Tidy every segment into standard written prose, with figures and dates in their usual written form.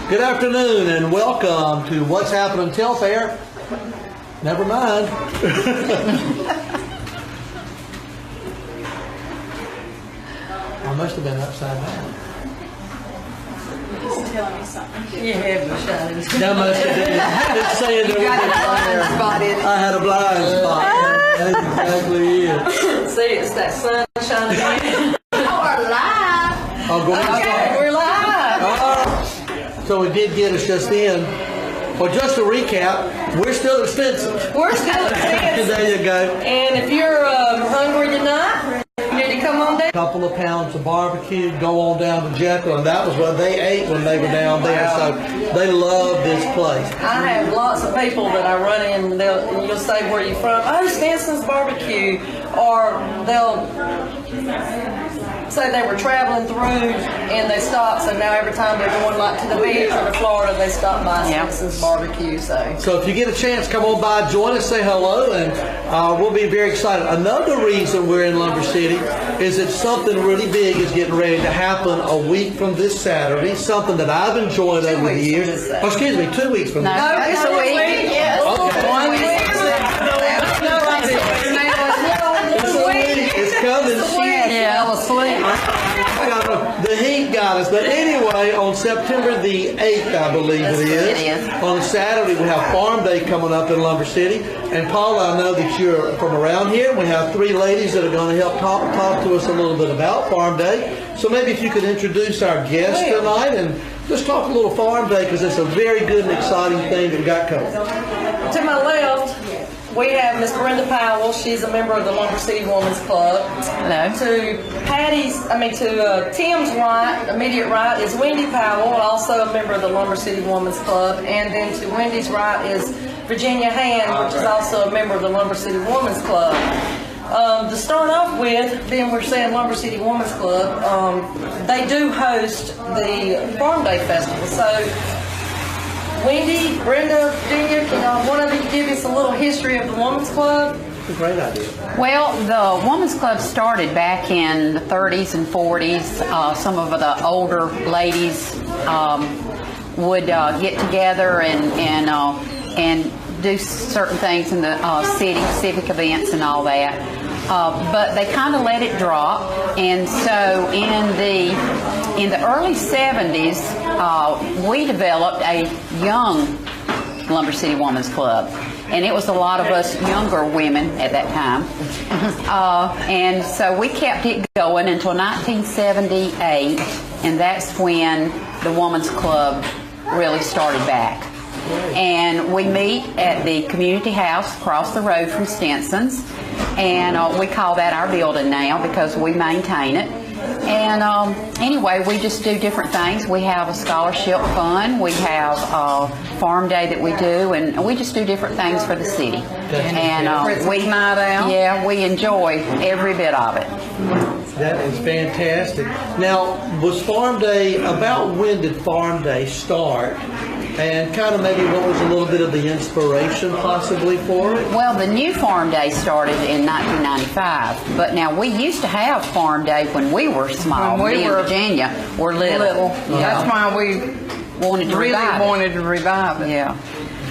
Good afternoon and welcome to What's Happening Till Fair. Never mind. I must have been upside down. He's telling me something. You have your shadows. That must have been. It's saying there was a blind spot in it. I had a blind spot. That's exactly it. See, it's that sun shining in. We're live. Oh, go ahead. Okay, we're live. So it did get us just in. Well, just to recap, we're still at Stinson. We're still at Stinson. There you go. And if you're hungry tonight, you need to come on down. A couple of pounds of barbecue, go on down to Jekyll, and that was what they ate when they were down there. So they love this place. I have lots of people that I run in, and you'll say, where are you from? Oh, Stinson's Barbecue. Or they'll say they were traveling through and they stopped. So now every time they're going like to the beach or to Florida, they stop by Stinson's barbecue. So if you get a chance, come on by, join us, say hello, and we'll be very excited. Another reason we're in Lumber City is that something really big is getting ready to happen a week from this Saturday. Something that I've enjoyed over the years. Oh, excuse me, 2 weeks from this. no, it's a week. Yes. Okay. 1 week. It's coming. Yeah, I was asleep. The heat got us. But anyway, on September the 8th, I believe it is, on Saturday, we have Farm Day coming up in Lumber City. And Paula, I know that you're from around here. We have 3 ladies that are going to help talk to us a little bit about Farm Day. So maybe if you could introduce our guest tonight and just talk a little Farm Day, because it's a very good and exciting thing that we got coming. To my left, we have Miss Brenda Powell. She's a member of the Lumber City Women's Club. Hello. To Tim's right, immediate right, is Wendy Powell, also a member of the Lumber City Women's Club. And then to Wendy's right is Virginia Hand, which is also a member of the Lumber City Women's Club. To start off with, then we're saying Lumber City Women's Club, they do host the Farm Day Festival. So Wendy, Brenda, Virginia, can one of you give us a little history of the Women's Club? It's a great idea. Well, the Women's Club started back in the 30s and 40s. Some of the older ladies would get together and do certain things in the city, civic events and all that. But they kind of let it drop, and so in the early 70s, we developed a young Lumber City Women's Club, and it was a lot of us younger women at that time. And so we kept it going until 1978, and that's when the Women's Club really started back. And we meet at the community house across the road from Stinson's, and we call that our building now because we maintain it. And anyway, we just do different things. We have a scholarship fund, we have Farm Day that we do, and we just do different things for the city. And we night out. Yeah, we enjoy every bit of it. That is fantastic. Now, was Farm Day, about when did Farm Day start? And kind of maybe what was a little bit of the inspiration possibly for it? Well, the new Farm Day started in 1995, but now we used to have Farm Day when we were small. When we in were Virginia were little. Yeah. That's why we wanted to wanted to revive it. Yeah.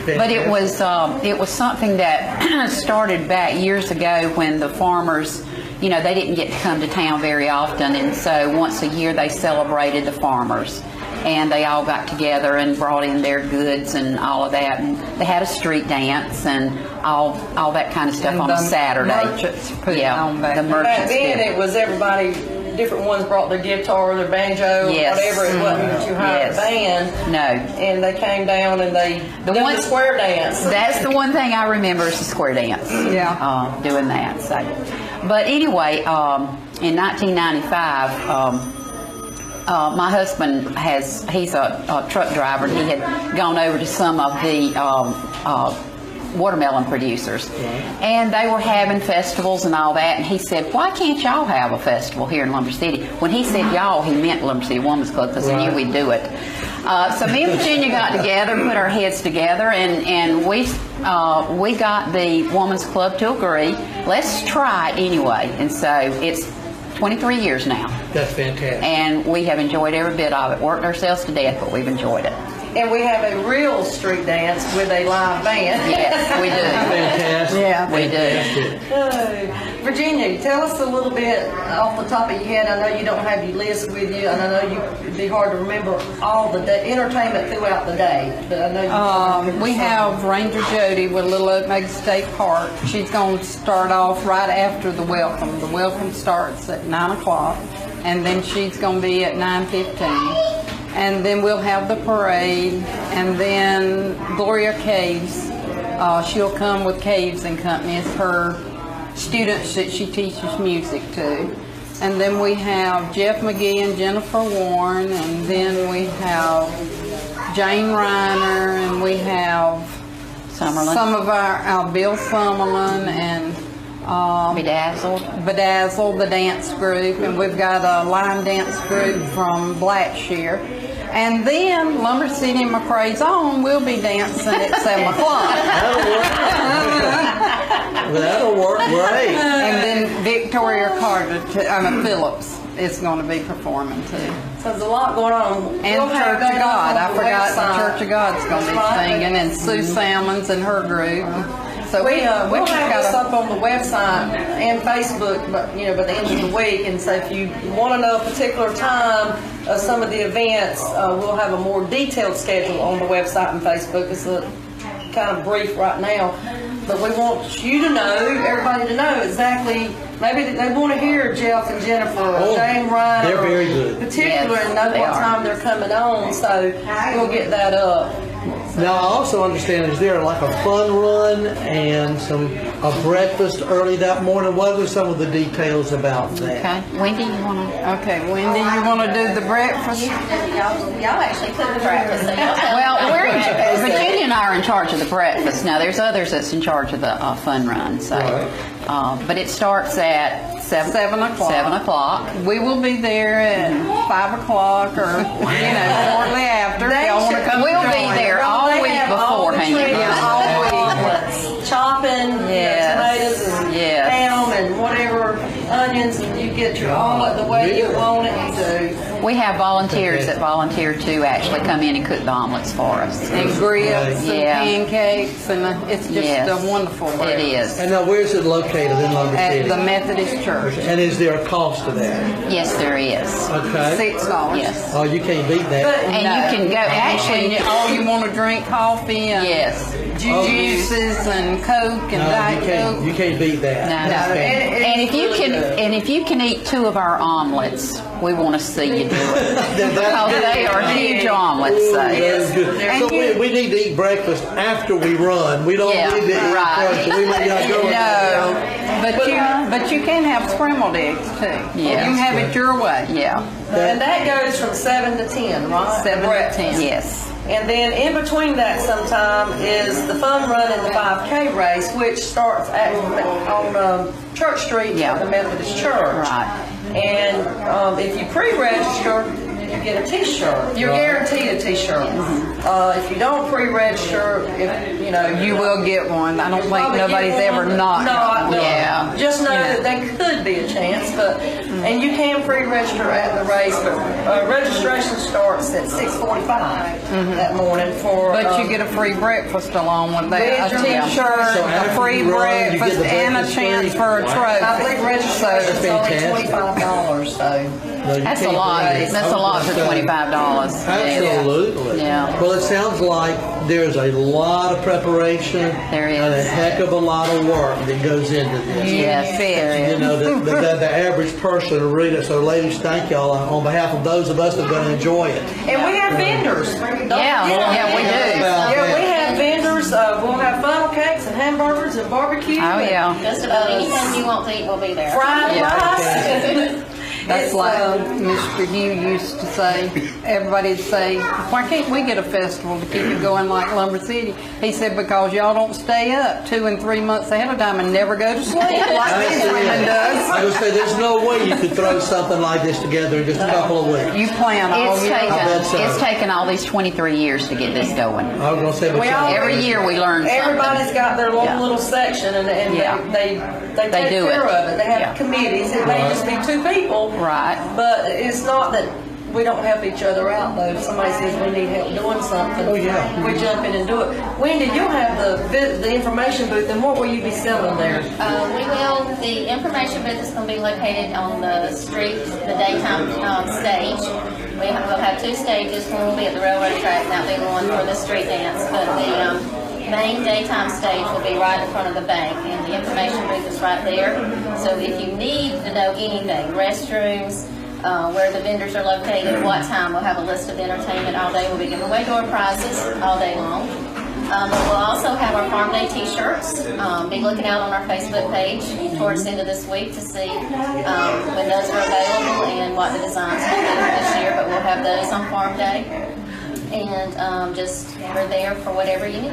But it was something that started back years ago when the farmers, you know, they didn't get to come to town very often, and so once a year they celebrated the farmers. And they all got together and brought in their goods and all of that. And they had a street dance and all that kind of stuff and on a Saturday. Merchants put it on back. The merchants back then did. It was everybody, different ones brought their guitar, their banjo, Yes. whatever. It wasn't that you hired a band. No. And they came down and they did the square dance. That's the one thing I remember is the square dance. Yeah. Doing that. So, but anyway, in 1995. My husband he's a truck driver, and he had gone over to some of the watermelon producers. And they were having festivals and all that, and he said, why can't y'all have a festival here in Lumber City? When he said y'all, he meant Lumber City Women's Club, because he knew we'd do it. So me and Virginia got together, put our heads together, and we got the Women's Club to agree, let's try it anyway. And so it's 23 years now. That's fantastic. And we have enjoyed every bit of it. Worked ourselves to death, but we've enjoyed it. And we have a real street dance with a live band. Yes, we do. Fantastic. Yeah, we do. Virginia, tell us a little bit off the top of your head. I know you don't have your list with you, and I know it'd be hard to remember all the entertainment throughout the day. But I know you We have Ranger Jody with Little Oak Mega State Park. She's going to start off right after the welcome. The welcome starts at 9 o'clock, and then she's going to be at 9:15. And then we'll have the parade, and then Gloria Caves. She'll come with Caves and Company as her students that she teaches music to. And then we have Jeff McGee and Jennifer Warren, and then we have Jane Reiner, and we have Summerlin. some of our Bill Summerlin, and Bedazzled, the dance group, and we've got a line dance group from Blackshear. And then Lumber City and McRae's Own will be dancing at 7 o'clock. That'll work great. And then Victoria Phillips is going to be performing too. So there's a lot going on. And We'll have Church of that God. on I the forgot the website. Church of God's going to be Right. singing, and Sue Salmons and her group. So We'll just have this gotta- up on the website and Facebook, but by the end of the week. And so if you want to know a particular time of some of the events, we'll have a more detailed schedule on the website and Facebook. It's a kind of brief right now, but we want you to know, everybody to know exactly. Maybe they want to hear Jeff and Jennifer, or Jane Ryan, they're very good. particular, Yes, and know they what are. time they're coming on. So we'll get that up. Now, I also understand, is there like a fun run and a breakfast early that morning? What are some of the details about that? Okay, Wendy, you want to? Okay, Wendy, you want to do the breakfast? Y'all actually cook the breakfast. So y'all tell Well, me. Virginia and I are in charge of the breakfast. Now, there's others that's in charge of the fun run. So, but it starts at 7 o'clock. 7 o'clock. We will be there at 5 o'clock or, shortly after. If y'all want to come We'll join. be there all They week have all the beforehand. treats, all week. Chopping, Yes. tomatoes and Yes. ham and whatever, onions, and you get your omelet the way you want it to. We have volunteers that volunteer to actually come in and cook the omelets for us. And grits and Yeah. pancakes, and it's just Yes. a wonderful It breakfast. is. And now, where's it located in Lumber At City? the Methodist Church. And is there a cost to that? Yes, there is. Okay. $6. Yes. Oh, you can't beat that. And you can go, actually, And you want to drink coffee and yes. juices and Coke and No, Diet Coke. you can't beat that. No. That's fantastic. And if you can eat 2 of our omelets, we want to see you do it. Because they are huge omelets. Ooh, So. that's good. So we need to eat breakfast after we run. We don't Yeah, need to eat right. first. We may not go. No, but you can have scrambled eggs too. Yeah. You can have it your way. Yeah. And that goes from 7 to 10, right? 7 to Breakfast. 10. Yes. And then in between that sometime is the fun run and the 5K race, which starts on Church Street Yeah. at the Methodist Church. Right. And if you pre-register, you get a T-shirt. You're guaranteed a T-shirt. If you don't pre-register, You will get one. I don't think probably nobody's get ever one. not. Not, no. Yeah. Just know that there could be a chance, and you can pre-register at the race, but registration starts at 6:45 that morning for. But you get a free breakfast along with that. With A your T-shirt, So a after free you run, you get breakfast, the and a breakfast chance free? for a trophy. I think registration's only fantastic. $25, so. No, you That's a can't lot. beat it. That's a lot for $25. Absolutely. Yeah. Well, it sounds like there's a lot of preparation. There is. And a heck of a lot of work that goes into this. Yes, there You is. know, the average person will read it. So, ladies, thank y'all on behalf of those of us that are going to enjoy it. And we have vendors. Yeah, we do. Yeah, we have vendors. We'll have funnel cakes and hamburgers and barbecue. Oh, yeah. Just about anything you want to eat will be there. Fried rice. That's It's, like Mr. Hugh used to say. Everybody'd say, "Why can't we get a festival to keep it going like Lumber City?" He said, "Because y'all don't stay up 2 and 3 months ahead of time and never go to sleep like this woman does." I would say there's no way you could throw something like this together in just a couple of weeks. You plan all It's year. I bet so. taken all these 23 years to get this going. I was going to say, but We all- Every year we learn something. Everybody's got their Yeah. little section, and Yeah. they take do care it. of it. They have Yeah. committees. It may just be 2 people, Right. but it's not that we don't help each other out, though. If somebody says we need help doing something, Oh, yeah. we jump in and do it. Wendy, you'll have the information booth, and what will you be selling there? We will, the information booth is going to be located on the street, the daytime stage. We'll have 2 stages. One will be at the railroad track, and that'll be the one for the street dance. But the main daytime stage will be right in front of the bank, and the information booth is right there. So if you need to know anything, restrooms, where the vendors are located, what time, we'll have a list of entertainment all day. We'll be giving away door prizes all day long. We'll also have our Farm Day T-shirts. Be looking out on our Facebook page towards the end of this week to see when those are available and what the designs will be this year. But we'll have those on Farm Day. and just we're there for whatever you need.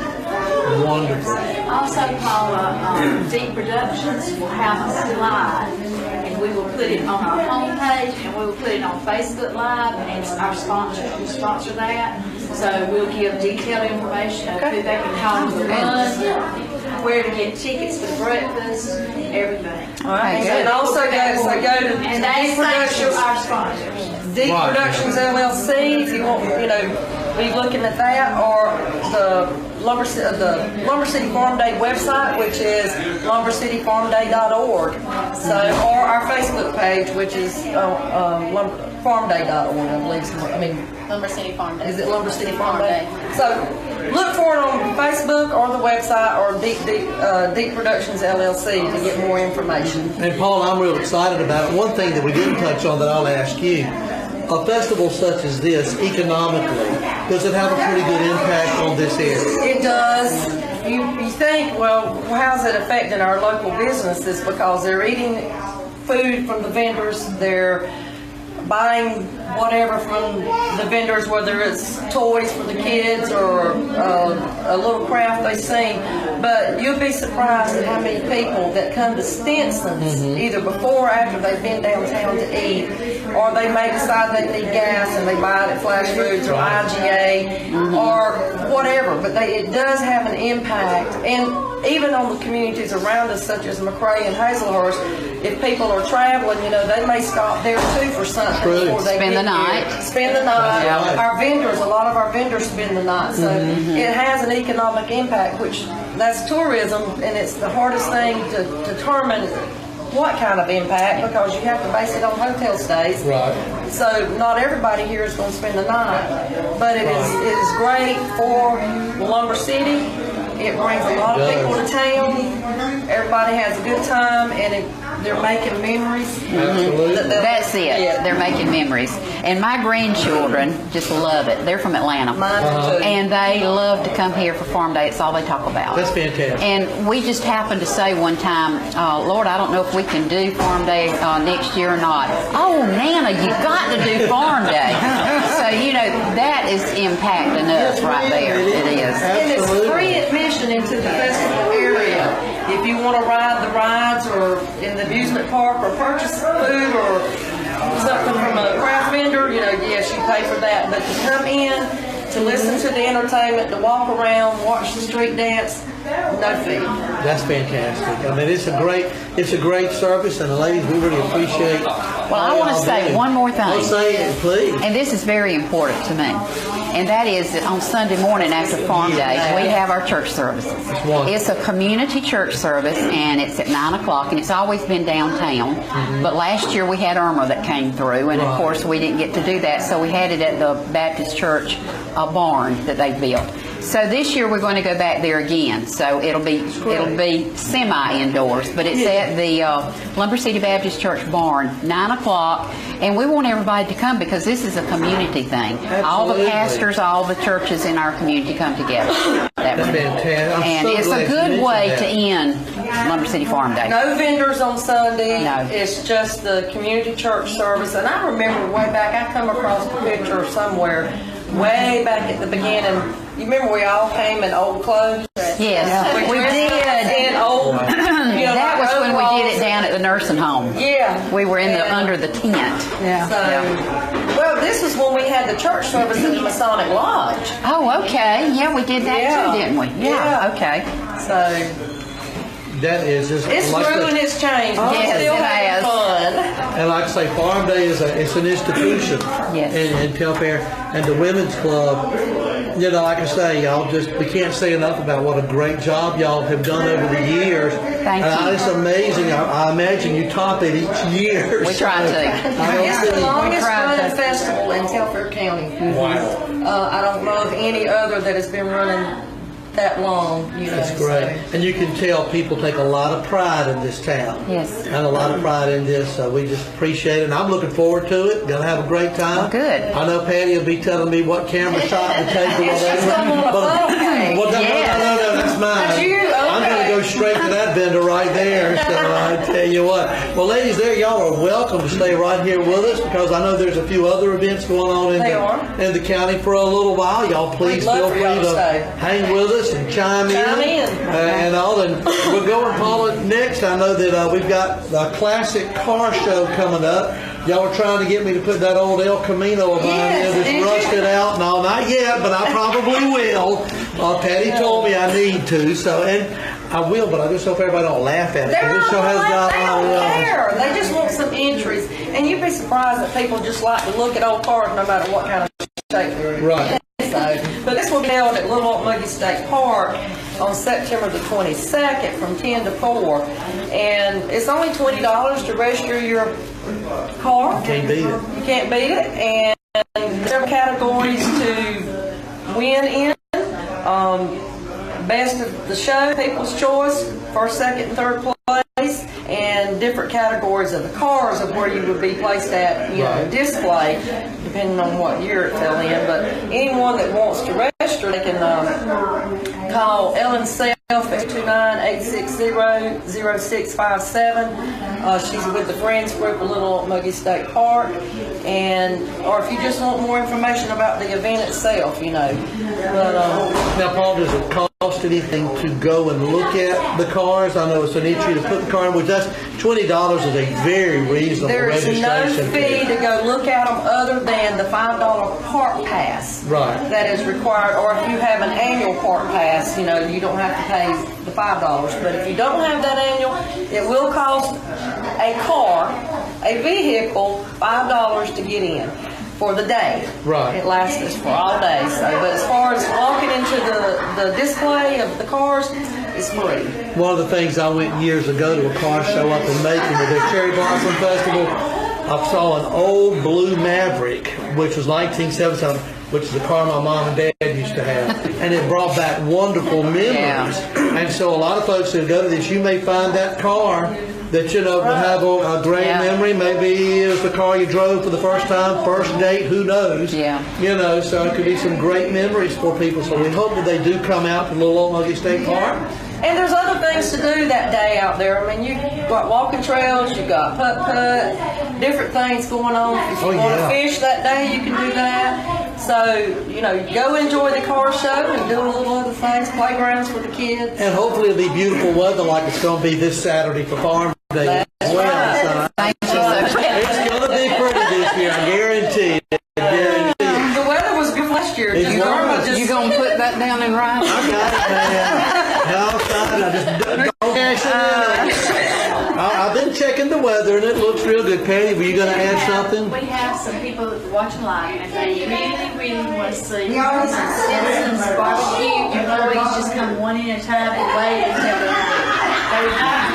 Wonderful. Also, Paula, Deep Productions will have us live, and we will put it on our homepage, and we will put it on Facebook Live, and our sponsors will sponsor that. So we'll give detailed information of who they can call to run, where to get tickets for breakfast, everything. All right, and also go to And they Deep thank Productions. our sponsors. Deep Right. Productions LLC, if you want, be looking at that, or the Lumber City Farm Day website, which is lumbercityfarmday.org. So, or our Facebook page, which is farmday.org, I believe. Lumber City Farm Day. Is it Lumber City Farm Day? So, look for it on Facebook or the website or Deep Productions LLC to get more information. And Paul, I'm real excited about it. One thing that we didn't touch on that I'll ask you, a festival such as this, economically, does it have a pretty good impact on this area? It does. You think, well, how's it affecting our local businesses? Because they're eating food from the vendors, they're buying whatever from the vendors, whether it's toys for the kids or a little craft they sing. But you'll be surprised at how many people that come to Stinson's either before or after they've been downtown to eat, or they may decide they need gas and they buy it at Flash Foods or IGA or whatever. But it does have an impact, and even on the communities around us, such as McRae and Hazelhurst. If people are traveling, they may stop there too for something before they Spend the get night. here. Spend the night. Right. Our vendors, a lot of our vendors spend the night, so it has an economic impact, which that's tourism, and it's the hardest thing to determine what kind of impact, because you have to base it on hotel stays. Right. So not everybody here is going to spend the night, but it is great for Lumber City. It brings a lot of people to town. Everybody has a good time, and they're making memories. Absolutely. That's it. Yeah. They're making memories. And my grandchildren just love it. They're from Atlanta. Mine too. And they love to come here for Farm Day. It's all they talk about. That's fantastic. And we just happened to say one time, Lord, I don't know if we can do Farm Day next year or not. Oh, Nana, you got to do Farm Day. So, that is impacting us right there. It is. And it's free admission into the festival area. If you want to ride the rides or in the amusement park or purchase food or something from a craft vendor, yes, you pay for that. But to come in, to listen to the entertainment, to walk around, watch the street dance, no fee. That's fantastic. I mean, it's a great service, and the ladies, we really appreciate. Well, I want to say one more thing. Well, say it, please. And this is very important to me. And that is that on Sunday morning after Farm Day, we have our church services. It's a community church service, and it's at 9 o'clock, and it's always been downtown. But last year we had Irma that came through, and of course we didn't get to do that, so we had it at the Baptist Church barn that they built. So this year we're going to go back there again. So it'll be semi-indoors, but it's at the Lumber City Baptist Church barn, 9 o'clock, and we want everybody to come because this is a community thing. Absolutely. All the pastors, all the churches in our community come together. That's fantastic. I'm And so it's glad a you good mentioned way that. to end Lumber City Farm Day. No vendors on Sunday. No. It's just the community church service. And I remember way back, I come across a picture somewhere way back at the beginning. You remember we all came in old clothes? Yes, we did. In old, That was when we did it down at the nursing home. Yeah. We were under the tent. Yeah. So, well, this was when we had the church service at the Masonic Lodge. Oh, okay. Yeah, we did that too, didn't we? Yeah. Okay. So, That is just it's like grew and the, it's changed. Yes, We're still it having has. fun. and like I say, Farm Day it's an institution. Yes. In Telfair, and the Women's Club. Like I say, we can't say enough about what a great job y'all have done over the years. Thank you. It's amazing. I imagine you top it each year. We try to. It's the longest tried running to. festival in Telfair County. Wow. I don't know of any other that has been running that long. That's great. And you can tell people take a lot of pride in this town. Yes. And a lot of pride in this, so we just appreciate it. And I'm looking forward to it. Gonna have a great time. Well, good. I know Patty will be telling me what camera shot to take or whatever. She's on a phone case. Well, no, Yes. no, that's mine. That's you? I'm gonna go Okay. straight to that vendor right there. So I tell you what. Well, ladies, there y'all are welcome to stay right here with us because I know there's a few other events going on in the county for a little while. Y'all please feel free to hang with us and chime in. And all. And we're going, Paula, next. I know that we've got a classic car show coming up. Y'all were trying to get me to put that old El Camino of mine in that's rusted out. No, not yet, but I probably will. Patty told me I need to, so, and I will, but I just hope everybody don't laugh at it. They don't care. They just want some entries. And you'd be surprised that people just like to look at old cars no matter what kind of shape they're in. Right. But this will be held at Little Old Muggy State Park on September the 22nd from 10 to 4. And it's only $20 to register your car. Can't beat it. You can't beat it. And there are categories to win in. Best of the show, People's Choice, first, second, and third place, and different categories of the cars of where you would be placed at, you know, display, depending on what year it fell in. But anyone that wants to register, they can call Ellen Self at 298-660-0657. She's with the Friends Group of Little Muggy State Park, or if you just want more information about the event itself, you know. But, now, Paul, does it cost anything to go and look at the cars? I know it's an entry to put the car in, which that's $20 is a very reasonable registration. There's no fee to go look at them other than the $5 park pass. Right. That is required, or if you have an annual park pass, you know, you don't have to pay the $5. But if you don't have that annual, it will cost a car, a vehicle, $5 to get in for the day. Right. It lasts us for all day. So, but as far as walking into the display of the cars, it's free. One of the things I went years ago to a car show up in Macon with their Cherry Blossom Festival, I saw an old blue Maverick, which was 1977, which is the car my mom and dad used to have. And it brought back wonderful memories. Yeah. And so a lot of folks that go to this, you may find that car that, you know, will have a great memory. Maybe it was the car you drove for the first time, first date, who knows? Yeah. You know, so it could be some great memories for people. So we hope that they do come out to Little Old Muggy State Park. And there's other things to do that day out there. I mean, you've got walking trails, you've got putt-putt, different things going on. If you want to fish that day, you can do that. So, you know, go enjoy the car show and do a little other things, playgrounds for the kids. And hopefully it'll be beautiful weather like it's going to be this Saturday for Farm Day. That's right. Thank you so much. It's going to be pretty this year, I guarantee it. The weather was good last year. You going to put that down in writing? I got it, man. I just don't cash it in. I've been checking the weather and it looks real good. Patty, were you going to add something? We have some people watching live and they really want to see Stinson's barbecue. Employees just come one at a time and wait until they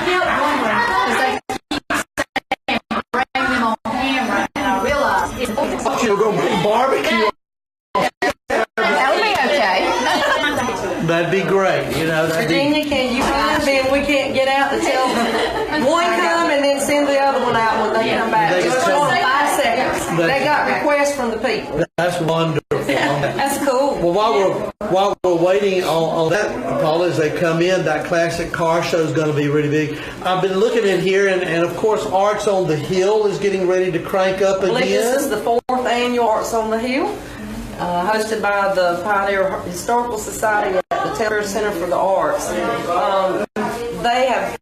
kept wondering because they keep saying bring them on camera, and I realized it's You're going to bring barbecue. That'll be okay. That'd be great. You know, Virginia, can you mind being we can't get out to tell one come and then send the other one out when they come back? Just on 5 seconds. They got requests from the people. That's wonderful. That's cool. Well, while we're waiting on that, Paula, as they come in, that classic car show is going to be really big. I've been looking in here, and of course, Arts on the Hill is getting ready to crank up again. I believe this is the 4th annual Arts on the Hill, hosted by the Pioneer Historical Society at the Taylor Center for the Arts. They have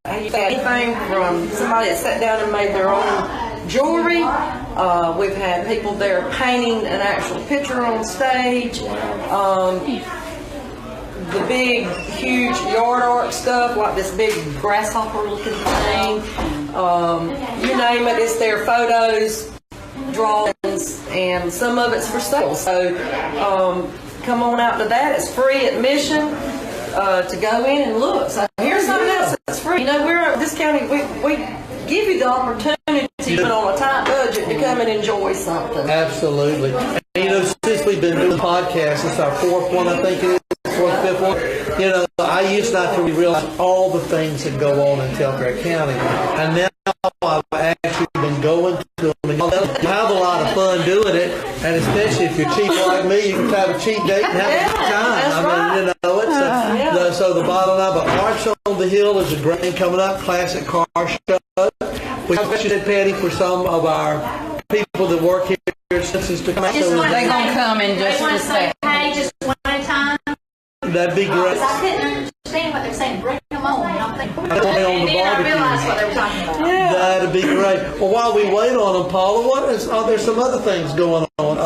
anything from somebody that sat down and made their own jewelry. We've had people there painting an actual picture on stage. The big, huge yard art stuff, like this big grasshopper-looking thing. You name it, it's their photos, drawings, and some of it's for sale. So come on out to that. It's free admission to go in and look. So here's something else that's free. You know, we're this county. We give you the opportunity, even on a tight budget, to come and enjoy something. Absolutely. And, you know, since we've been doing the podcast, it's our 4th one, I think it is, 4th, 5th one. You know, I used not to realize all the things that go on in Telfair County, and now I've actually been going to them, and you have a lot of fun doing it, and especially if you're cheap like me, you can have a cheap date and have a good time. That's right. You know, it's so the bottom line, but Arts on the Hill is a great thing coming up, classic car show. We said, Patty, for some of our people that work here at Stinson to come out. They're gonna come in They just want a to say, second. hey, just one at a time. That'd be great. I couldn't understand what they're saying. Bring them on. And I'm thinking, Bring them on the and then I barbecue. realized what they were talking about. That'd be great. Well, while we wait on them, Paula, there's some other things going on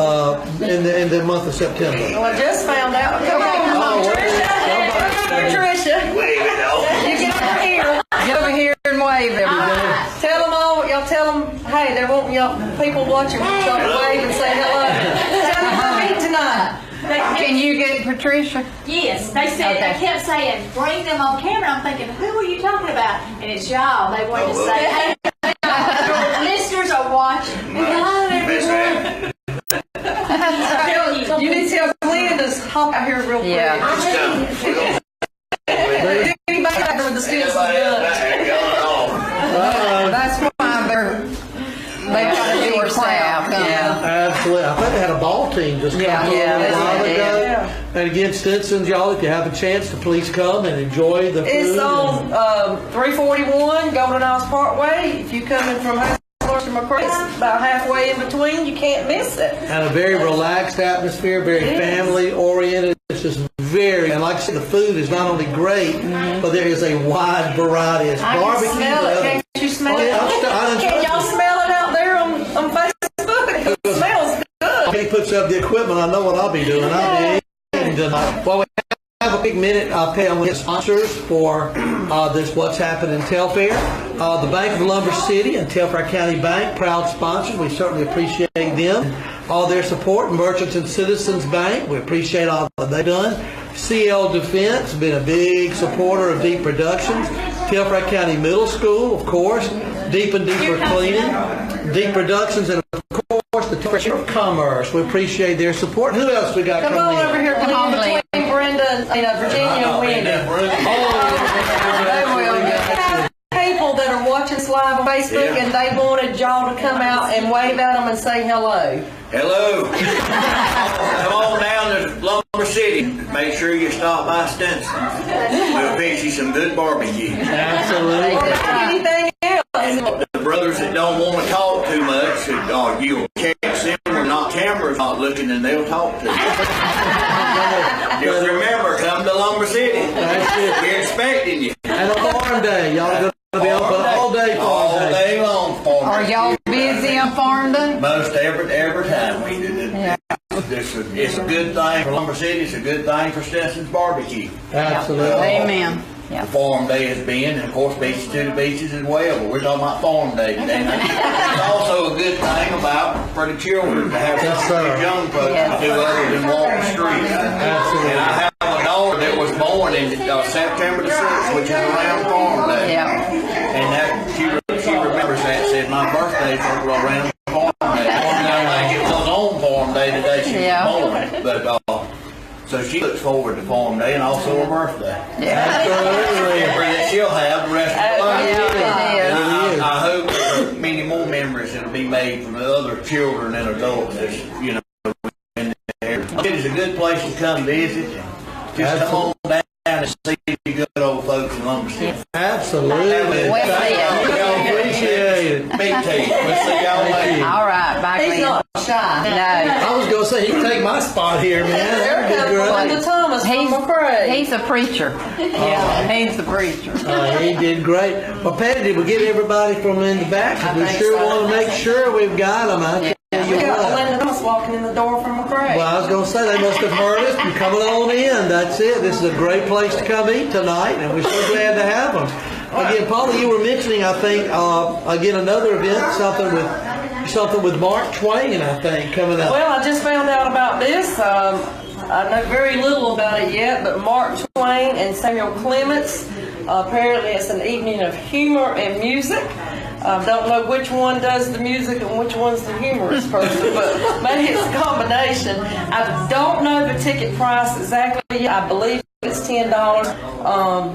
in the month of September. Well, I just found out. Come on, Patricia. Wave it off. You get over here. Get over here and wave, everybody. Tell them all. Y'all tell them. Hey, they're wanting y'all people watching. Y'all to wave and say hello. Tell them for me tonight. Can you get Patricia? Yes, they said, Okay. they kept saying, bring them on camera. I'm thinking, who are you talking about? And it's y'all. They wanted to say, hey, your listeners are watching. Hello, everyone. You need to tell Glynn to hop out here real quick. Yeah. Anybody out there with the Stinson gun? That's why they got a big crowd coming. Absolutely. I think they had a ball team just come Yeah, through a yeah, little while they ago. did. And again, Stinson's, y'all, if you have a chance to please come and enjoy the food. It's on 341 Golden Isles Parkway. If you come in from Hazelhurst to McCray, it's about halfway in between. You can't miss it. And a very relaxed atmosphere, very family oriented. It's just and like I said, the food is not only great, but there is a wide variety. It's I can barbecue. smell it. Can't you smell it? Can y'all smell it out there on Facebook? It smells good. When he puts up the equipment, I know what I'll be doing. I'll be eating tonight. Well, we have a big minute. I'm going to get sponsors for this What's Happened in Telfair. The Bank of Lumber City and Telfair County Bank, proud sponsors. We certainly appreciate them. All their support. Merchants and Citizens Bank, we appreciate all that they've done. CL Defense, been a big supporter of Deep Productions. Telfair County Middle School, of course. Deep and Deeper Cleaning. Deep Productions, and of course, the Telfair Chamber of Commerce. We appreciate their support. Who else we got Come coming on in? over here, Come on, Glynn, between Brenda and Virginia and Wendy. People that are watching us live on Facebook and they wanted y'all to come out and wave at them and say hello. Hello. Come on down to Lumber City. Make sure you stop by Stinson. We'll fix you some good barbecue. Absolutely. Or anything else. The brothers that don't want to talk too much, you'll catch them when not cameras not looking and they'll talk to you. Just remember, come to Lumber City. That's it. We're expecting you. And a farm day. Y'all are going to be open all day farm All day. day long. Are y'all busy on farm day? Most every time we do it. Yeah. It's a good thing for Lumber City. It's a good thing for Stinson's barbecue. Absolutely. Amen. The farm day has been, and of course, beaches to the beaches as well. But we're talking about farm day today. It's also a good thing for the children to have Yes, some sir. young folks to do other than walk the streets. Absolutely. And I have a daughter that was born in September the 6th, which is around farm day. Yeah. And that she remembers that. Said my birthday was around farm day. I think it was on farm day today. She Yeah. was born, but so she looks forward to farm day and also her birthday. Absolutely. That she'll have the rest of her life. Yeah, it is. And I hope there are many more memories that'll be made from the other children and adults that's, in there. It's a good place to come visit. Just come on down and see the good old folks in Lumber City. Absolutely. Well Thank said. you. Appreciate it. Big team. We'll see y'all later. All right. Bye, He's Glenn. not shy. No. I was going to say, he can take my spot here, man. There That'd be comes great. Brenda Thomas from McCray. He's a preacher. Yeah, he's the preacher. He did great. Well, Patty, did we get everybody from in the back? I We think sure so. want to make sure we've got them. I tell you We got what. Linda Thomas walking in the door from McCray. Well, I was going to say, they must have heard us and coming on in. That's it. This is a great place to come eat tonight, and we're so glad to have them. Again, Paula, you were mentioning, I think, again, another event, something with Mark Twain, I think, coming up. Well, I just found out about this. I know very little about it yet, but Mark Twain and Samuel Clements, apparently it's an evening of humor and music. Don't know which one does the music and which one's the humorous person, but maybe it's a combination. I don't know the ticket price exactly. I believe it's $10,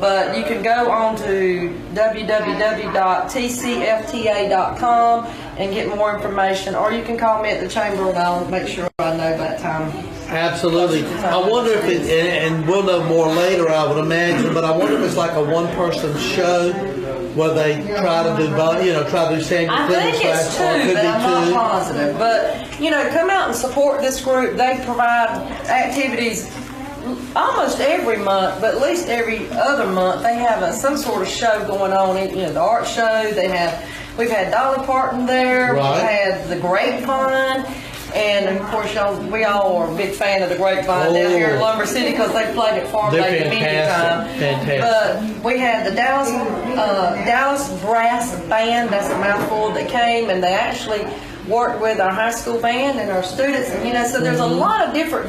but you can go on to www.tcfta.com and get more information, or you can call me at the chamber and I'll make sure I know that time. Absolutely. I wonder if it, and we'll know more later, I would imagine, but I wonder if it's like a one-person show where they try to do, try to do Samuel I Clemens think it's class, or it two, could but be I'm not two. positive. But, come out and support this group. They provide activities almost every month, but at least every other month. They have some sort of show going on. The art show. We've had Dolly Parton there. Right. We've had the Grapevine. And of course, we all are a big fan of the Grapevine down here in Lumber City because they played at Farm Day many times. Fantastic. But we had the Dallas Brass Band, that's a mouthful, that came and they actually worked with our high school band and our students. And, so there's a lot of different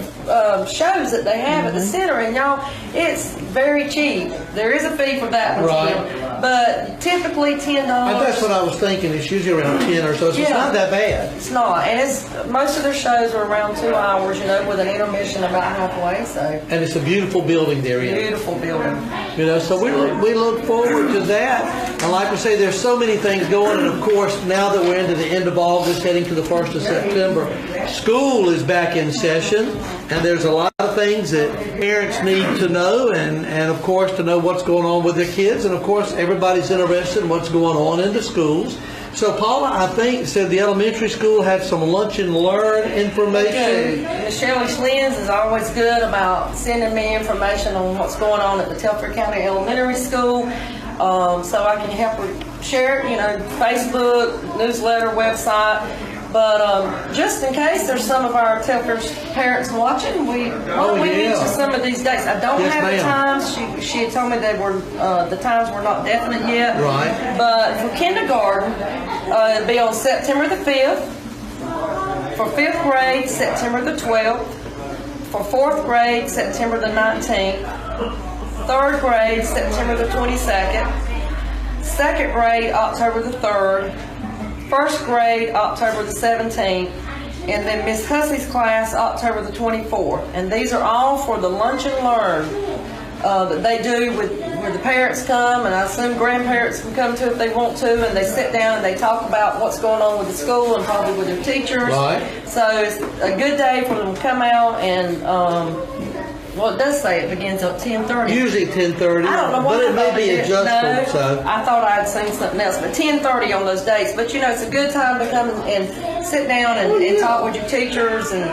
shows that they have at the center. And y'all, it's very cheap. There is a fee for that one, Right. but typically $10. That's what I was thinking. It's usually around 10 or so. So it's not that bad. It's not, and most of their shows are around 2 hours, with an intermission about halfway. So. And it's a beautiful building there. Beautiful building. So we look forward to that. And like we say, there's so many things going. And of course, now that we're into the end of August, heading to the 1st of September, school is back in session. And there's a lot of things that parents need to know, and of course to know what's going on with their kids. And of course, everybody's interested in what's going on in the schools. So Paula, I think, said the elementary school had some lunch and learn information. Miss Shelley Slins is always good about sending me information on what's going on at the Telfair County Elementary School. So I can help her share it, Facebook, newsletter, website. But just in case there's some of our Telfair parents watching, we mention some of these dates. I don't have the times. She had told me the times were not definite yet. Right. But for kindergarten, it'll be on September the 5th. For 5th grade, September the 12th. For 4th grade, September the 19th. 3rd grade, September the 22nd. 2nd grade, October the 3rd. 1st grade, October the 17th, and then Miss Hussey's class, October the 24th. And these are all for the Lunch and Learn that they do where the parents come, and I assume grandparents can come to if they want to, and they sit down and they talk about what's going on with the school and probably with their teachers. Right. So it's a good day for them to come out and it does say it begins at 10:30. Usually 10:30, I don't know but it may be adjustable. No, So I thought I'd seen something else, but 10:30 on those dates. But it's a good time to come and sit down and talk with your teachers and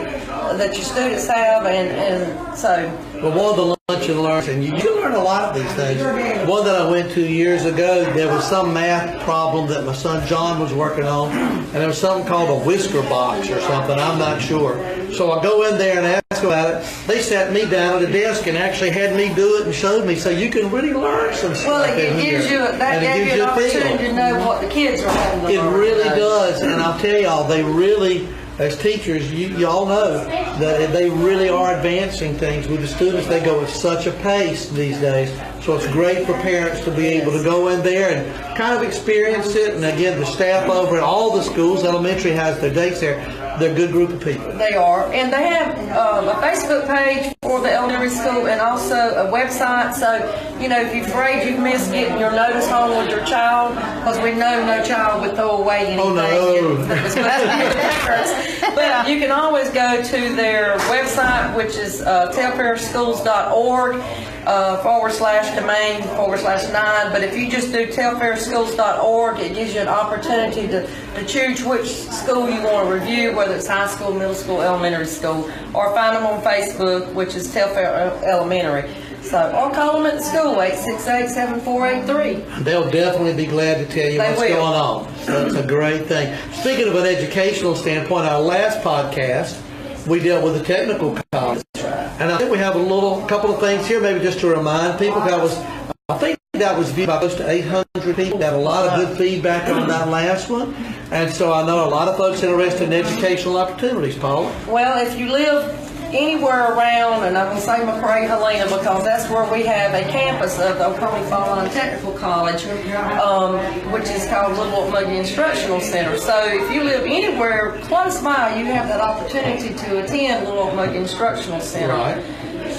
that your students have, and so. Well, one of the lunch and learns, and you learn a lot of these things. One that I went to years ago, there was some math problem that my son John was working on, and there was something called a whisker box or something, I'm not sure. So I go in there and ask about it. They sat me down at a desk and actually had me do it and showed me. So you can really learn some stuff. Well, it gives you an opportunity to know what the kids are having to learn. It really does, and I'll tell y'all, they really, as teachers, you all know that they really are advancing things with the students. They go at such a pace these days. So it's great for parents to be able to go in there and kind of experience it. And again, the staff over at all the schools, elementary has their dates there. They're a good group of people. They are. And they have a Facebook page for the elementary school and also a website. So, if you're afraid you've missed getting your notice home with your child, because we know no child would throw away anything. Oh, no. But you can always go to their website, which is telfairschools.org /domain/9. But if you just do telfairschools.org, it gives you an opportunity to choose which school you want to review, whether it's high school, middle school, elementary school, or find them on Facebook, which is Telfair Elementary. So, or call them at the school, 868-7483. They'll definitely be glad to tell you what's going on. So it's a great thing. Speaking of an educational standpoint, our last podcast, we dealt with the technical college. And I think we have a couple of things here, maybe just to remind people. I think that was viewed by close to 800 people. We had a lot of good feedback on that last one. And so I know a lot of folks interested in educational opportunities, Paula. Well, if you live anywhere around, and I'm going to say McRae Helena because that's where we have a campus of the Oconee Fallen Technical College, which is called Little Oakmuggy Instructional Center. So if you live anywhere close by, you have that opportunity to attend Little Oakmuggy Instructional Center. Right.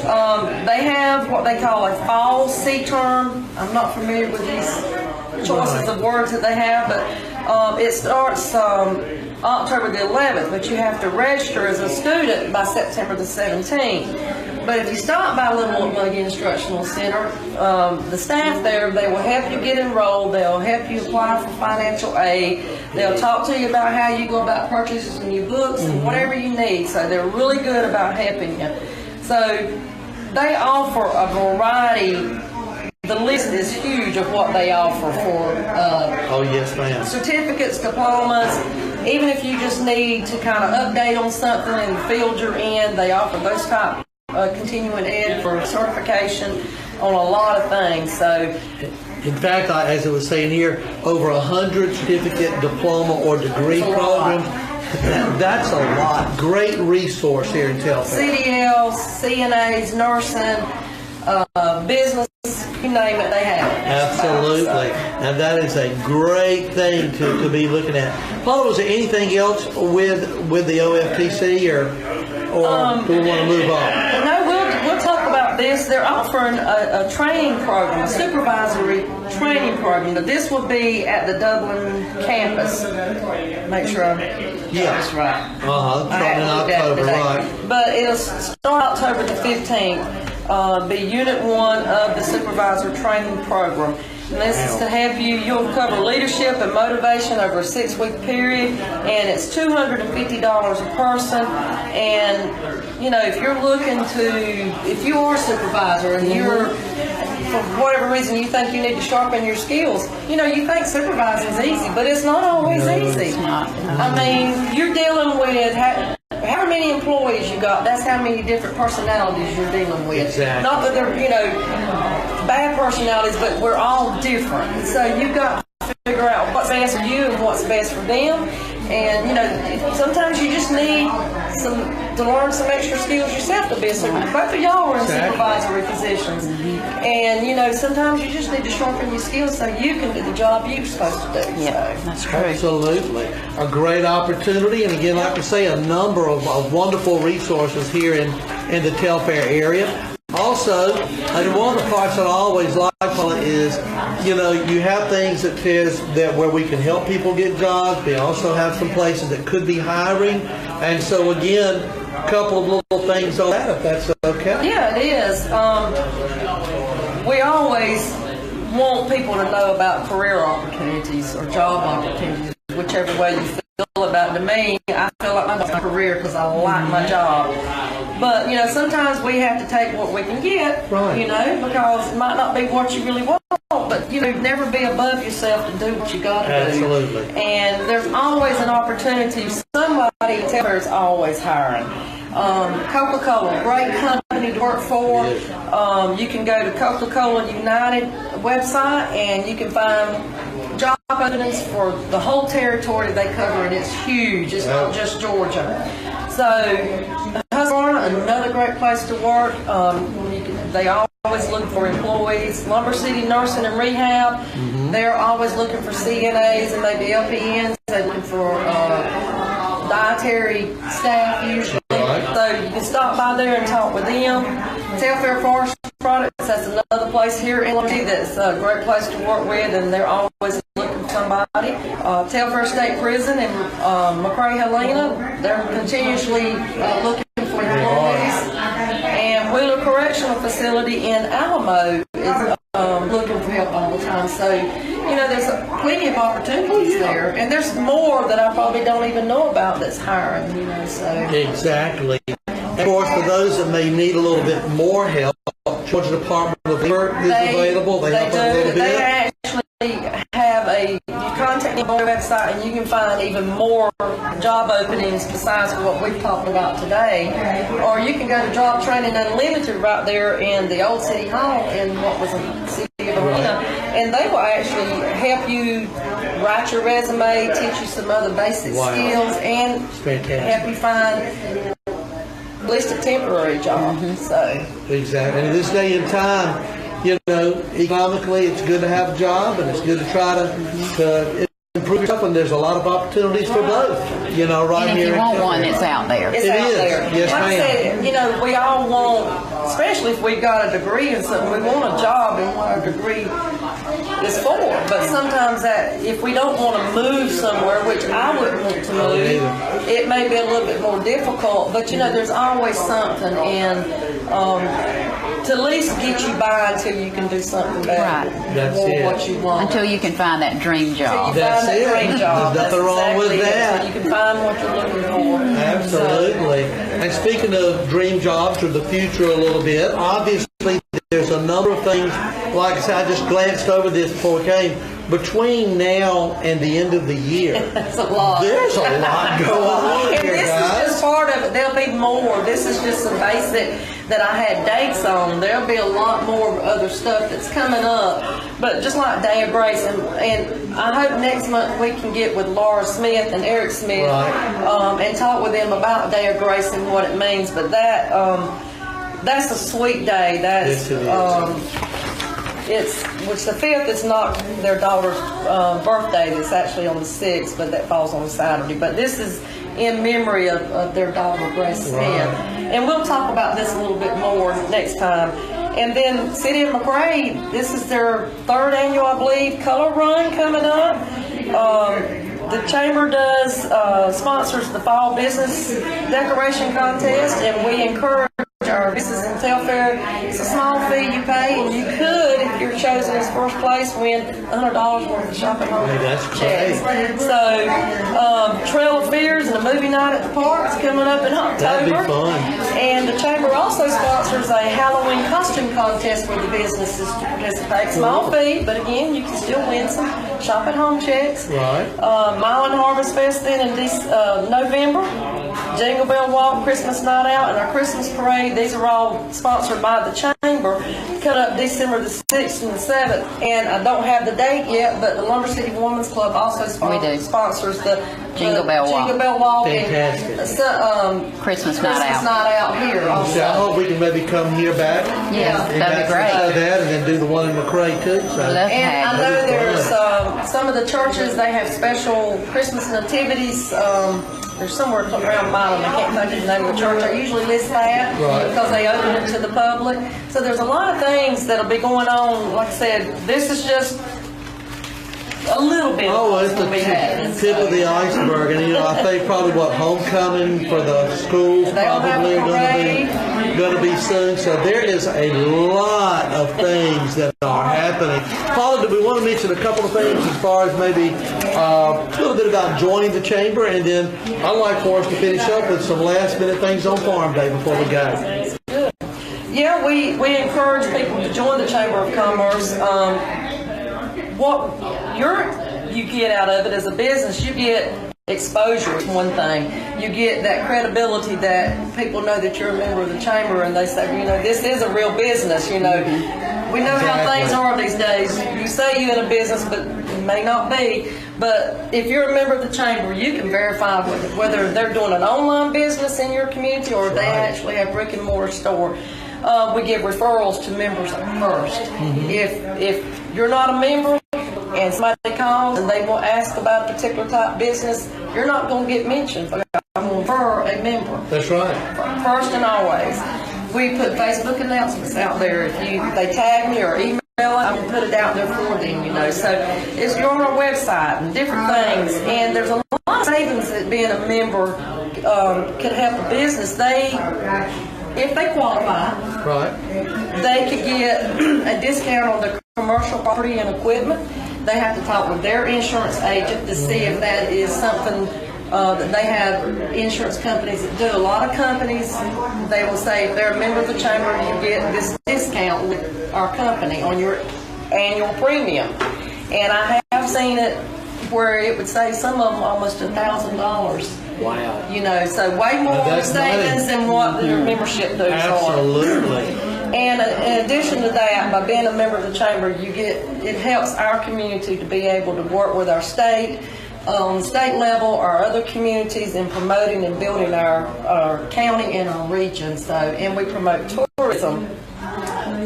They have what they call a fall C term. I'm not familiar with these choices of words that they have, but it starts October the 11th, but you have to register as a student by September the 17th. But if you stop by Little Oak Buggy Instructional Center, the staff there, they will help you get enrolled. They'll help you apply for financial aid. They'll talk to you about how you go about purchasing your books and whatever you need. So they're really good about helping you. So they offer a variety. The list is huge of what they offer for Oh, yes, ma'am. certificates, diplomas. Even if you just need to kind of update on something in the field you're in, they offer those type continuing ed for certification on a lot of things. So, In fact, as it was saying here, over 100 certificate, diploma, or degree programs. That's a lot. Great resource here in Telfair. CDLs, CNAs, nursing, business, you name it, they have it. Absolutely. And that is a great thing to be looking at. Paula, was there anything else with the OFTC or do we want to move on? No, we'll talk about this. They're offering a training program, a supervisory training program. But this will be at the Dublin campus. Make sure I get this right. Starting in October, right. But it'll start October the 15th. Be Unit 1 of the Supervisor Training Program. And this is to have you'll cover leadership and motivation over a 6-week period, and it's $250 a person. And, you know, if you're if you are a supervisor and you're, for whatever reason you think you need to sharpen your skills, you know, you think supervising is easy, but it's not always easy. It's not. I mean, you're dealing with however many employees you got, that's how many different personalities you're dealing with. Exactly. Not that they're, bad personalities, but we're all different. So you've got to figure out what's best for you and what's best for them. And, sometimes you just need to learn some extra skills yourself to be a supervisor. Both of y'all are in supervisory positions. And, sometimes you just need to sharpen your skills so you can do the job you're supposed to do. Yeah, So. that's true. Absolutely. A great opportunity. And again, like I say, a number of wonderful resources here in the Telfair area. Also, and one of the parts that I always like, Paula, is, you have things that where we can help people get jobs. We also have some places that could be hiring. And so again, a couple of little things on that, if that's okay. Yeah, it is. We always want people to know about career opportunities or job opportunities, whichever way you feel about it. To me, I feel like my career because I like my job. But, sometimes we have to take what we can get, Right. Because it might not be what you really want, but, never be above yourself to do what you got to do. Absolutely. And there's always an opportunity. Somebody in Telfair is always hiring. Coca-Cola, great company to work for. You can go to Coca-Cola United website and you can find job openings for the whole territory they cover, and it's huge. It's not just Georgia. So, Husqvarna, another great place to work. They always look for employees. Lumber City Nursing and Rehab, they're always looking for CNAs and maybe LPNs. They're looking for dietary staff usually. So you can stop by there and talk with them. Telfair Forest Products, that's another place here in Liberty that's a great place to work with, and they're always looking for somebody. Telfair State Prison in McRae Helena, they're continuously looking for employees. And Wheeler Correctional Facility in Alamo is looking for help all the time. So, there's plenty of opportunities there. And there's more that I probably don't even know about that's hiring, so. Exactly. Of course, for those that may need a little bit more help, Georgia Department of Labor is available. They help a little bit. They actually have you contact them on their website and you can find even more job openings besides what we've talked about today. Or you can go to Job Training Unlimited right there in the old City Hall in what was the city of Helena. And they will actually help you write your resume, teach you some other basic skills, and help you find at least a temporary job. So Exactly. And in this day and time, economically, it's good to have a job, and it's good to try to improve yourself. And there's a lot of opportunities for both. Right And if here. you want one, it's out there. it's It out is. there. Yes, like ma'am. I said, we all want especially if we got a degree in something, we want a job in what our degree is for. But sometimes that, if we don't want to move somewhere, which I wouldn't want to move, it may be a little bit more difficult. But you know, there's always something, and to at least get you by until you can do something better. Right. That's more it. what you want. Until you can find that dream job. That's Find that it. dream job. There's nothing That's wrong with exactly it. that. So you can find what you're looking for. Absolutely. And speaking of dream jobs or the future a little bit, obviously there's a number of things, like I said, I just glanced over this before we came, between now and the end of the year. That's a lot. There's a lot going on And here, this guys. is just part of it. There'll be more. This is just some basic that I had dates on. There'll be a lot more other stuff that's coming up. But just like Day of Grace, and I hope next month we can get with Laura Smith and Eric Smith and talk with them about Day of Grace and what it means. But that's a sweet day. That's which the 5th is not their daughter's birthday. It's actually on the 6th, but that falls on a Saturday. But this is in memory of their daughter, Grace Smith. And we'll talk about this a little bit more next time. And then City of McRae, this is their 3rd annual, I believe, color run coming up. The Chamber sponsors the Fall Business Decoration Contest, and we encourage our business and welfare. It's a small fee you pay, and you could, if you're chosen as first place, win $100 worth of shopping home That's checks. great. So, Trail of Fears and a movie night at the park is coming up in October. That'd be fun. And the Chamber also sponsors a Halloween costume contest for the businesses to participate. Small fee, but again, you can still win some shop at home checks. Right. Mile and Harvest Fest then in November. Jingle Bell Walk, Christmas Night Out, and our Christmas Parade. These are all sponsored by the Chamber. Cut up December the 6th and the 7th. And I don't have the date yet, but the Lumber City Women's Club also sponsors the Jingle Bell Walk. Jingle Bell Walk. Fantastic. And, Christmas night Christmas out. Night Out here also. So I hope we can maybe come here back. Yeah, and that'd be great. do that, and then do the one in McRae too. So. Love And I have. know That'd be there's some of the churches, they have special Christmas nativities. There's somewhere around Milan, I can't think of the name of the church. I usually list that because they open it to the public. So there's a lot of things that'll be going on. Like I said, this is just a little bit. Oh, of it's what's the gonna be happening. tip of the iceberg, and I think probably homecoming for the schools They'll have probably a going to be soon. So there is a lot of things that are happening. Paula, do we want to mention a couple of things as far as maybe a little bit about joining the Chamber, and then I'd like for us to finish up with some last minute things on Farm Day before we go. Yeah, we encourage people to join the Chamber of Commerce. What you get out of it as a business, you get exposure is one thing. You get that credibility that people know that you're a member of the Chamber, and they say, you know, this is a real business, you know. We know how things are these days. You say you're in a business, but it may not be. But if you're a member of the Chamber, you can verify whether they're doing an online business in your community or they actually have brick and mortar store. We give referrals to members first. If you're not a member and somebody calls and they will ask about a particular type of business, you're not going to get mentioned. I'm going to refer a member. That's right. First and always. We put Facebook announcements out there. If they tag me or email it, I'm going to put it out there for them, you know. So you're on our website and different things. And there's a lot of savings that being a member can help a business. If they qualify, they could get a discount on their commercial property and equipment. They have to talk with their insurance agent to see if that is something that they have insurance companies that do. A lot of companies, they will say if they're a member of the Chamber, you get this discount with our company on your annual premium. And I have seen it where it would save some of them almost $1,000. Wow. You know, so way more savings than what your membership dues are. Absolutely. And in addition to that, by being a member of the Chamber, it helps our community to be able to work with our state, on the state level, our other communities in promoting and building our county and our region. So, and we promote tourism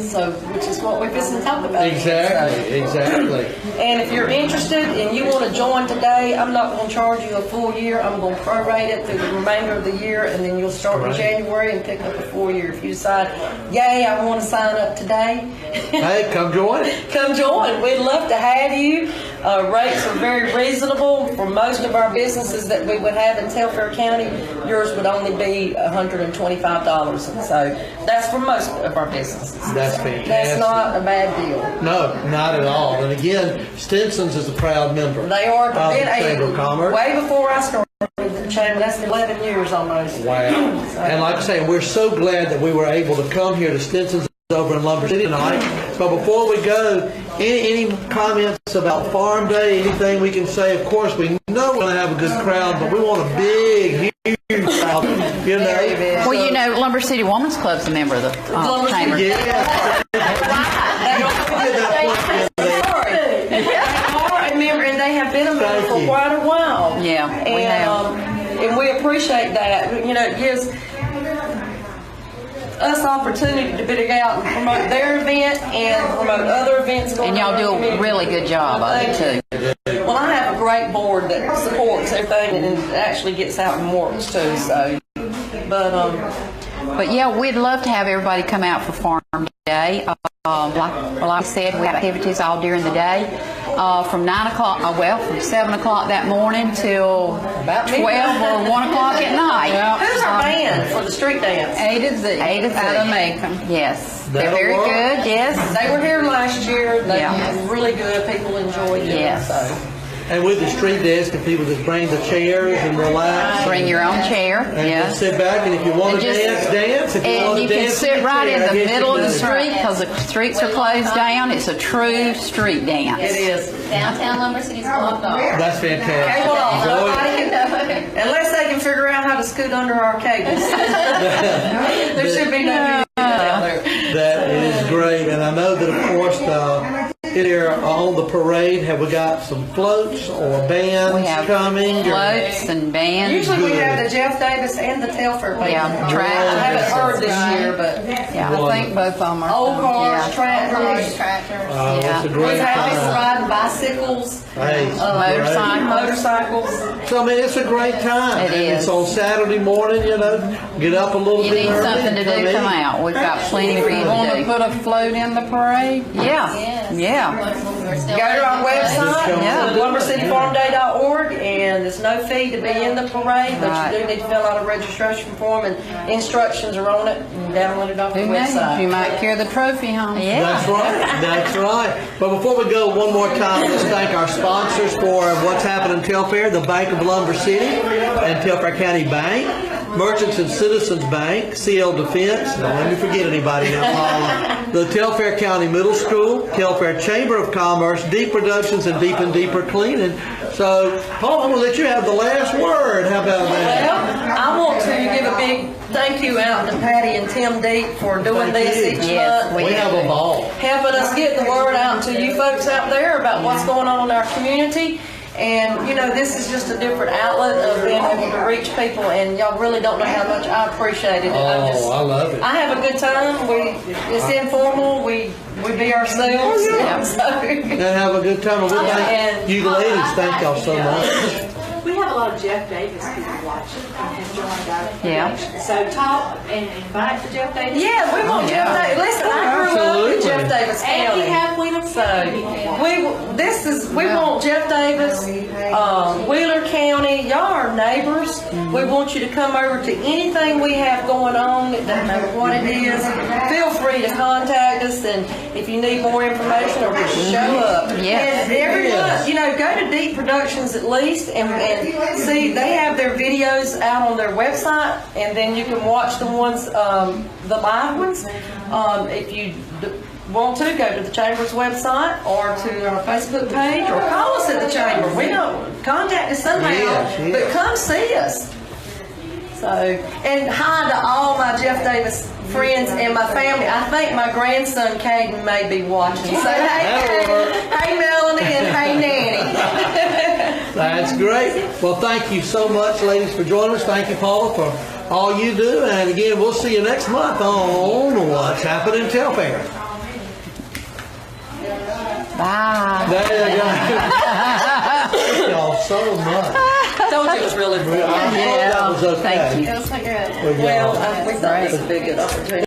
So, which is what we've been talking about. Exactly, exactly. And if you're interested and you want to join today, I'm not going to charge you a full year. I'm going to prorate it through the remainder of the year, and then you'll start in January and pick up a full year. If you decide, yay, I want to sign up today. Hey, come join. Come join. We'd love to have you. Rates are very reasonable for most of our businesses that we would have in Telfair County. Yours would only be $125, and so that's for most of our businesses. That's fantastic. That's not a bad deal. No, not at all. And again, Stinson's is a proud member. They are of the Chamber of Commerce. way before I started the chamber. That's 11 years almost. Wow. And like I say, we're so glad that we were able to come here to Stinson's over in Lumber City tonight. But before we go, any comments about Farm Day, anything we can say? Of course, we know we're going to have a good crowd, but we want a big, huge crowd, you know. Well, you know, Lumber City Women's Club's a member of the chamber. Yeah. And they have been a member for quite a while. Yeah, we have. And we appreciate that. You know, it gives us opportunity to be out and promote their event and promote other events going And on. y'all do a really good job of it, too. Well, I have a great board that supports everything and actually gets out and works too. So, But yeah, we'd love to have everybody come out for Farm Day. Like I said, we have activities all during the day. From 9 o'clock, from 7 o'clock that morning till about 12 or 1 o'clock at night. Who's our band for the street dance? A to Z. A to Z. Out of Macon. Yes, they're That'll very work. good. Yes, They were here last year. They Yeah. were really good. People enjoyed it. Yes. So. And with the street desk, and people just bring the chairs and relax. bring your own chair. And Yes. just sit back, and if you want And to just- dance, dance. If you And want you to can dance, sit right in the middle of the street. street because the streets are closed down. It's a true street dance. It is. Downtown Lumber City's blocked off. That's Okay, fantastic. hold on. Enjoy it. Nobody can- Unless they can figure out how to scoot under our cables. There should be no out there. That is great, and I know that of course here on the parade, have we got some floats or bands We have coming? floats and bands. Usually we have the Jeff Davis and the Telfair people. Yeah, I tractors. haven't heard this year, but Yeah. I think both of them are. old cars, Yeah. tractors. Tractors. It's a We great have people time. riding bicycles, Hey, motorcycles. so I mean, it's a great time. It And is. It's on Saturday morning, you know. Get up a little You bit need early. something to do, come out. We've got plenty for you Want to to do. put a float in the parade? Yeah, Yes. yeah. We're still Go to our waiting. website, Yeah. lumbercityfarmday.org, and there's no fee to be in the parade, but Right. you do need to fill out a registration form, and instructions are on it, and download it off the Who knows? You website. might carry the trophy home. Yeah. That's right. That's right. But before we go, one more time, let's thank our sponsors for what's happening in Telfair, the Bank of Lumber City and Telfair County Bank, Merchants and Citizens Bank, CL Defense, don't let me forget anybody now, Paula, the Telfair County Middle School, Telfair Chamber of Commerce, Deep Productions, and Deep and Deeper Cleaning. So, Paula, I'm going to let you have the last word. How about that? Well, I want to give a big thank you out to Patty and Tim Deep for doing Thank this you. each Yes, month. We have a ball. Helping us get the word out to you folks out there about what's going on in our community. And, you know, this is just a different outlet of being able to reach people, and y'all really don't know how much I appreciate it. Oh, I love it. I have a good time. It's informal. We be ourselves. Yeah. So, And have a good time. And we thank you ladies. Thank y'all so much. We have a lot of Jeff Davis people watching and have joined our Yeah. connection. So talk and invite the Jeff Davis. yeah, we want Jeff yeah. Davis. Listen, I grew up in Absolutely. Jeff Davis And County. we have William So County. we want Jeff Davis, Wheeler County. Y'all are neighbors. We want you to come over to anything we have going on. It doesn't matter what it is. Feel free to contact us, and if you need more information, or just show up. Yes. And every Yes. month, you know, go to Deep Productions at least, and see they have their videos out on their website, and then you can watch the ones, the live ones. If you want to, go to the Chamber's website or to our Facebook page, or call us at the Chamber. We don't contact us somehow, Yes, yes. but come see us. So, and hi to all my Jeff Davis friends and my family. I think my grandson Caden may be watching. So hey, That'll work. Caden, hey Melanie, and hey Nanny. That's great. Well, thank you so much, ladies, for joining us. Thank you, Paula, for all you do. And again, we'll see you next month on What's Happening in Telfair. Bye. There you go. Thank y'all so much. I told you it was really fun. I hope that was okay. Thank you. It was so good. Well, Well, we thought it was a big good opportunity.